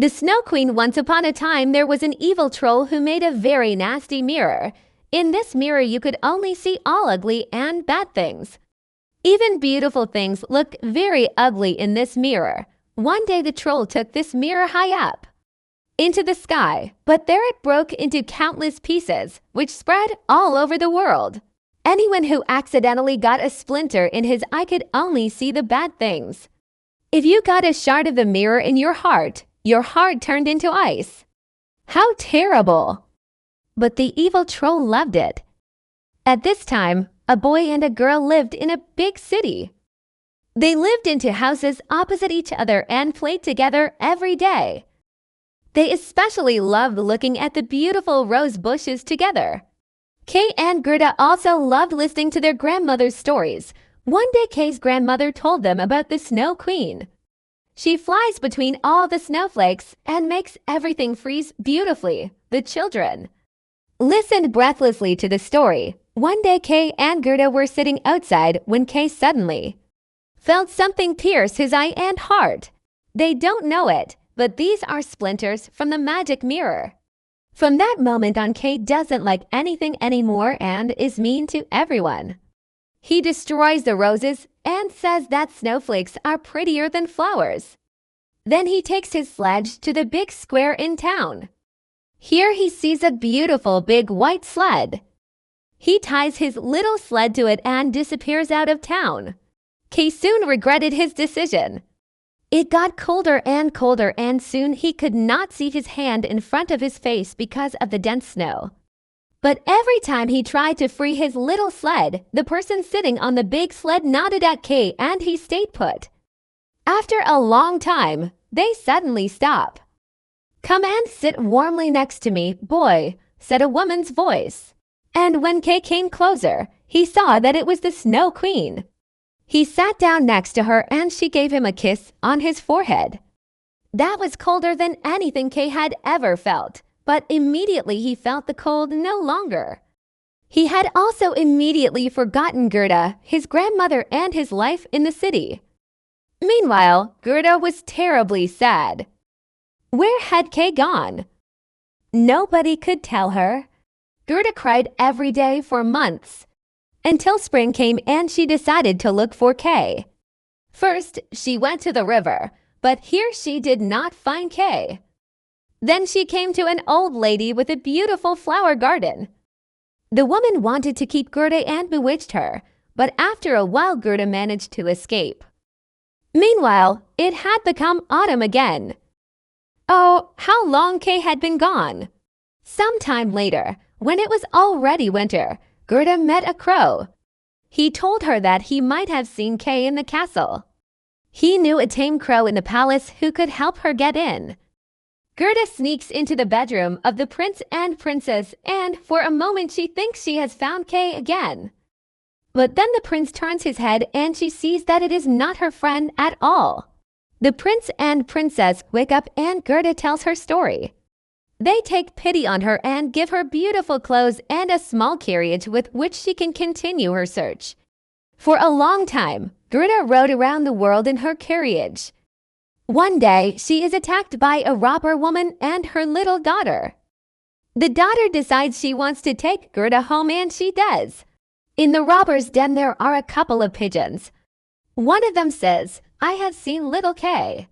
The Snow Queen. Once upon a time, there was an evil troll who made a very nasty mirror. In this mirror, you could only see all ugly and bad things. Even beautiful things look very ugly in this mirror. One day the troll took this mirror high up into the sky, but there it broke into countless pieces, which spread all over the world. Anyone who accidentally got a splinter in his eye could only see the bad things. If you got a shard of the mirror in your heart turned into ice. How terrible! But the evil troll loved it. At this time, a boy and a girl lived in a big city. They lived into houses opposite each other and played together every day. They especially loved looking at the beautiful rose bushes together. Kay and Gerda also loved listening to their grandmother's stories. One day Kay's grandmother told them about the Snow Queen. She flies between all the snowflakes and makes everything freeze beautifully. The children listened breathlessly to the story. One day Kay and Gerda were sitting outside when Kay suddenly felt something pierce his eye and heart. They don't know it, but these are splinters from the magic mirror. From that moment on, Kay doesn't like anything anymore and is mean to everyone. He destroys the roses and says that snowflakes are prettier than flowers. Then he takes his sledge to the big square in town. Here he sees a beautiful big white sled. He ties his little sled to it and disappears out of town. Kay soon regretted his decision. It got colder and soon he could not see his hand in front of his face because of the dense snow. But every time he tried to free his little sled, the person sitting on the big sled nodded at Kay and he stayed put. After a long time, they suddenly stop. "Come and sit warmly next to me, boy," said a woman's voice. And when Kay came closer, he saw that it was the Snow Queen. He sat down next to her and she gave him a kiss on his forehead. That was colder than anything Kay had ever felt, but immediately he felt the cold no longer. He had also immediately forgotten Gerda, his grandmother, and his life in the city. Meanwhile, Gerda was terribly sad. Where had Kay gone? Nobody could tell her. Gerda cried every day for months, until spring came and she decided to look for Kay. First, she went to the river, but here she did not find Kay. Then she came to an old lady with a beautiful flower garden. The woman wanted to keep Gerda and bewitched her, but after a while Gerda managed to escape. Meanwhile, it had become autumn again. Oh, how long Kay had been gone! Some time later, when it was already winter, Gerda met a crow. He told her that he might have seen Kay in the castle. He knew a tame crow in the palace who could help her get in. Gerda sneaks into the bedroom of the prince and princess, and for a moment she thinks she has found Kay again. But then the prince turns his head and she sees that it is not her friend at all. The prince and princess wake up and Gerda tells her story. They take pity on her and give her beautiful clothes and a small carriage with which she can continue her search. For a long time, Gerda rode around the world in her carriage. One day, she is attacked by a robber woman and her little daughter. The daughter decides she wants to take Gerda home and she does. In the robber's den there are a couple of pigeons. One of them says, "I have seen little Kay.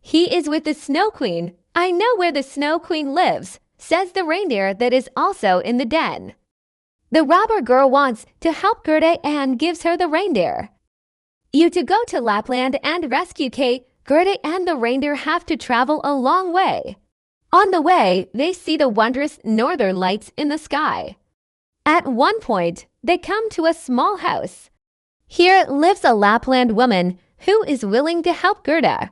He is with the Snow Queen. I know where the Snow Queen lives," says the reindeer that is also in the den. The robber girl wants to help Gerda and gives her the reindeer. You to go to Lapland and rescue Kay. Gerda and the reindeer have to travel a long way. On the way, they see the wondrous northern lights in the sky. At one point, they come to a small house. Here lives a Lapland woman who is willing to help Gerda.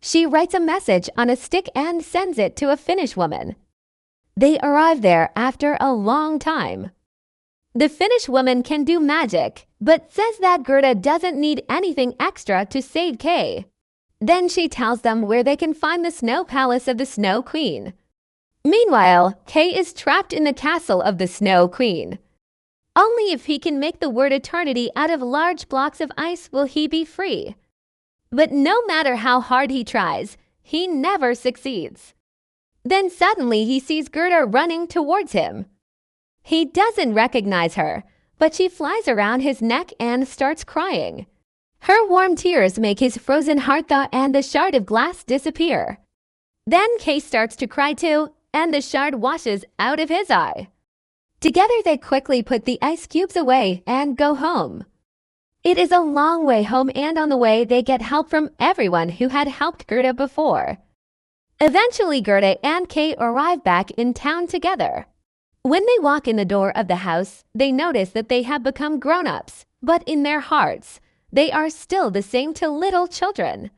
She writes a message on a stick and sends it to a Finnish woman. They arrive there after a long time. The Finnish woman can do magic, but says that Gerda doesn't need anything extra to save Kay. Then she tells them where they can find the snow palace of the Snow Queen. Meanwhile, Kay is trapped in the castle of the Snow Queen. Only if he can make the word eternity out of large blocks of ice will he be free. But no matter how hard he tries, he never succeeds. Then suddenly he sees Gerda running towards him. He doesn't recognize her, but she flies around his neck and starts crying. Her warm tears make his frozen heart thaw and the shard of glass disappear. Then Kay starts to cry too, and the shard washes out of his eye. Together they quickly put the ice cubes away and go home. It is a long way home, and on the way they get help from everyone who had helped Gerda before. Eventually Gerda and Kay arrive back in town together. When they walk in the door of the house, they notice that they have become grown-ups, but in their hearts, they are still the same to little children.